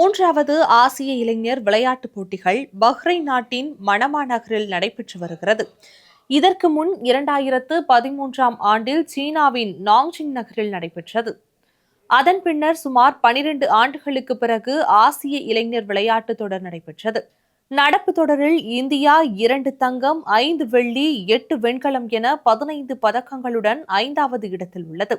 மூன்றாவது ஆசிய இளைஞர் விளையாட்டுப் போட்டிகள் பஹ்ரைன் நாட்டின் மனமா நகரில் நடைபெற்று வருகிறது. இதற்கு முன் 2013ஆம் ஆண்டில் சீனாவின் நாங்ஜிங் நகரில் நடைபெற்றது. அதன் பின்னர் சுமார் 12 ஆண்டுகளுக்கு பிறகு ஆசிய இளைஞர் விளையாட்டுத் தொடர் நடைபெற்றது. நடப்பு தொடரில் இந்தியா 2 தங்கம், 5 வெள்ளி, 8 வெண்கலம் என 15 பதக்கங்களுடன் 5வது இடத்தில் உள்ளது.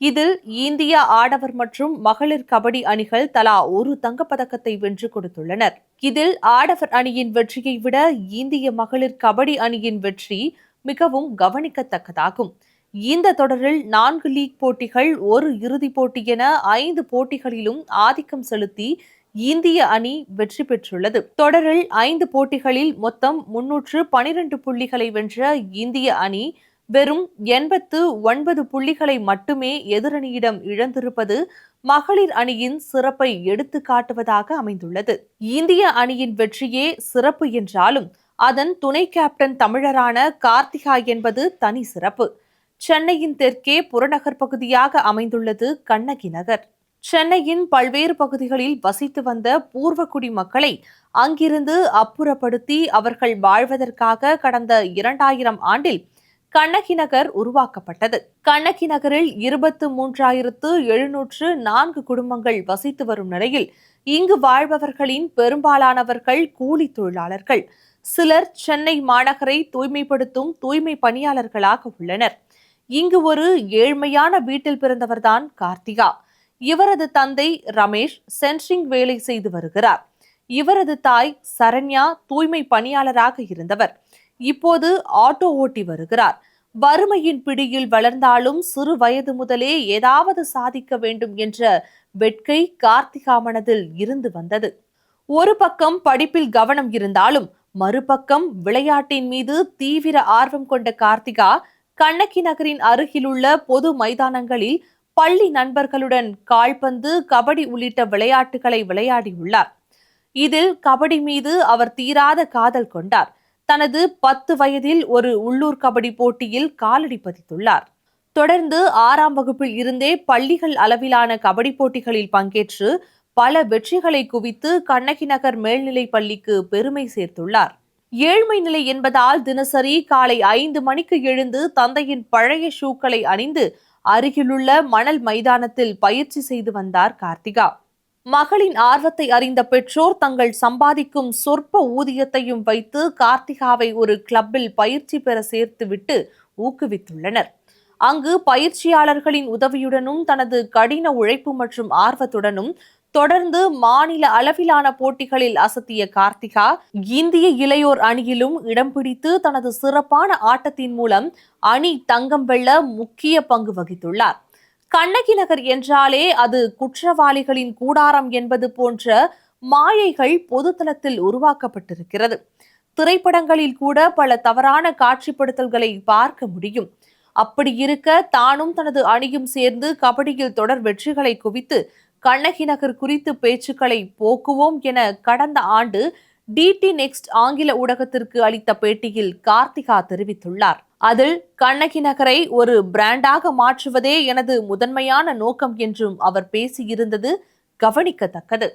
இதில் இந்திய ஆடவர் மற்றும் மகளிர் கபடி அணிகள் தலா ஒரு தங்கப்பதக்கத்தை வென்று கொடுத்துள்ளனர். இதில் ஆடவர் அணியின் வெற்றியை விட இந்திய மகளிர் கபடி அணியின் வெற்றி மிகவும் கவனிக்கத்தக்கதாகும். இந்த தொடரில் 4 லீக் போட்டிகள், ஒரு இறுதிப் போட்டி என 5 போட்டிகளிலும் ஆதிக்கம் செலுத்தி இந்திய அணி வெற்றி பெற்றுள்ளது. தொடரில் 5 போட்டிகளில் மொத்தம் 312 புள்ளிகளை வென்ற இந்திய அணி வெறும் 89 புள்ளிகளை மட்டுமே எதிரணியிடம் இழந்திருப்பது மகளிர் அணியின் சிறப்பை எடுத்து காட்டுவதாக அமைந்துள்ளது. இந்திய அணியின் வெற்றியே சிறப்பு என்றாலும் அதன் துணை கேப்டன் தமிழரான கார்த்திகா என்பது தனி சிறப்பு. சென்னையின் தெற்கே புறநகர் பகுதியாக அமைந்துள்ளது கண்ணகி நகர். சென்னையின் பல்வேறு பகுதிகளில் வசித்து வந்த பூர்வகுடி மக்களை அங்கிருந்து அப்புறப்படுத்தி அவர்கள் வாழ்வதற்காக கடந்த 2000 ஆண்டில் கண்ணகி நகர் உருவாக்கப்பட்டது. கண்ணகி நகரில் 23,704 குடும்பங்கள் வசித்து வரும் நிலையில் இங்கு வாழ்பவர்களின் பெரும்பாலானவர்கள் கூலி தொழிலாளர்கள். சிலர் சென்னை மாநகரை தூய்மைப்படுத்தும் தூய்மை பணியாளர்களாக உள்ளனர். இங்கு ஒரு ஏழ்மையான வீட்டில் பிறந்தவர்தான் கார்த்திகா. இவரது தந்தை ரமேஷ் சென்ட்ரிங் வேலை செய்து வருகிறார். இவரது தாய் சரண்யா தூய்மை பணியாளராக இருந்தவர். இப்போது ஆட்டோ ஓட்டி வருகிறார். வறுமையின் பிடியில் வளர்ந்தாலும் சிறு வயது முதலே ஏதாவது சாதிக்க வேண்டும் என்ற வெட்கை கார்த்திகா மனதில் இருந்து வந்தது. ஒரு பக்கம் படிப்பில் கவனம் இருந்தாலும் மறுபக்கம் விளையாட்டின் மீது தீவிர ஆர்வம் கொண்ட கார்த்திகா கண்ணகி நகரின் அருகிலுள்ள பொது மைதானங்களில் பள்ளி நண்பர்களுடன் கால்பந்து, கபடி உள்ளிட்ட விளையாட்டுகளை விளையாடியுள்ளார். இதில் கபடி மீது அவர் தீராத காதல் கொண்டார். தனது 10 வயதில் ஒரு உள்ளூர் கபடி போட்டியில் காலடி பதித்துள்ளார். தொடர்ந்து 6ஆம் வகுப்பில் இருந்தே பள்ளிகள் அளவிலான கபடி போட்டிகளில் பங்கேற்று பல வெற்றிகளை குவித்து கண்ணகி நகர் மேல்நிலைப் பள்ளிக்கு பெருமை சேர்த்துள்ளார். ஏழ்மை நிலை என்பதால் தினசரி காலை 5 மணிக்கு எழுந்து தந்தையின் பழைய ஷூக்களை அணிந்து அருகிலுள்ள மணல் மைதானத்தில் பயிற்சி செய்து வந்தார் கார்த்திகா. மகளின் ஆர்வத்தை அறிந்த பெற்றோர் தங்கள் சம்பாதிக்கும் சொற்ப ஊதியத்தையும் வைத்து கார்த்திகாவை ஒரு கிளப்பில் பயிற்சி பெற சேர்த்துவிட்டு ஊக்குவித்துள்ளனர். அங்கு பயிற்சியாளர்களின் உதவியுடனும் தனது கடின உழைப்பு மற்றும் ஆர்வத்துடனும் தொடர்ந்து மாநில அளவிலான போட்டிகளில் அசத்திய கார்த்திகா இந்திய இளையோர் அணியிலும் இடம் பிடித்து தனது சிறப்பான ஆட்டத்தின் மூலம் அணி தங்கம் வெல்ல முக்கிய பங்கு வகித்துள்ளார். கண்ணகி நகர் என்றாலே அது குற்றவாளிகளின் கூடாரம் என்பது போன்ற மாயைகள் பொதுத்தளத்தில் உருவாக்கப்பட்டிருக்கிறது. திரைப்படங்களில் கூட பல தவறான காட்சிப்படுத்தல்களை பார்க்க முடியும். அப்படி இருக்க தானும் தனது அணியும் சேர்ந்து கபடியில் தொடர் வெற்றிகளை குவித்து கண்ணகி நகர் குறித்து பேச்சுக்களை போக்குவோம் என கடந்த ஆண்டு டிடி நெக்ஸ்ட் ஆங்கில ஊடகத்திற்கு அளித்த பேட்டியில் கார்த்திகா தெரிவித்துள்ளார். அதில் கண்ணகி நகரை ஒரு பிராண்டாக மாற்றுவதே எனது முதன்மையான நோக்கம் என்றும் அவர் பேசியிருந்தது கவனிக்கத்தக்கது.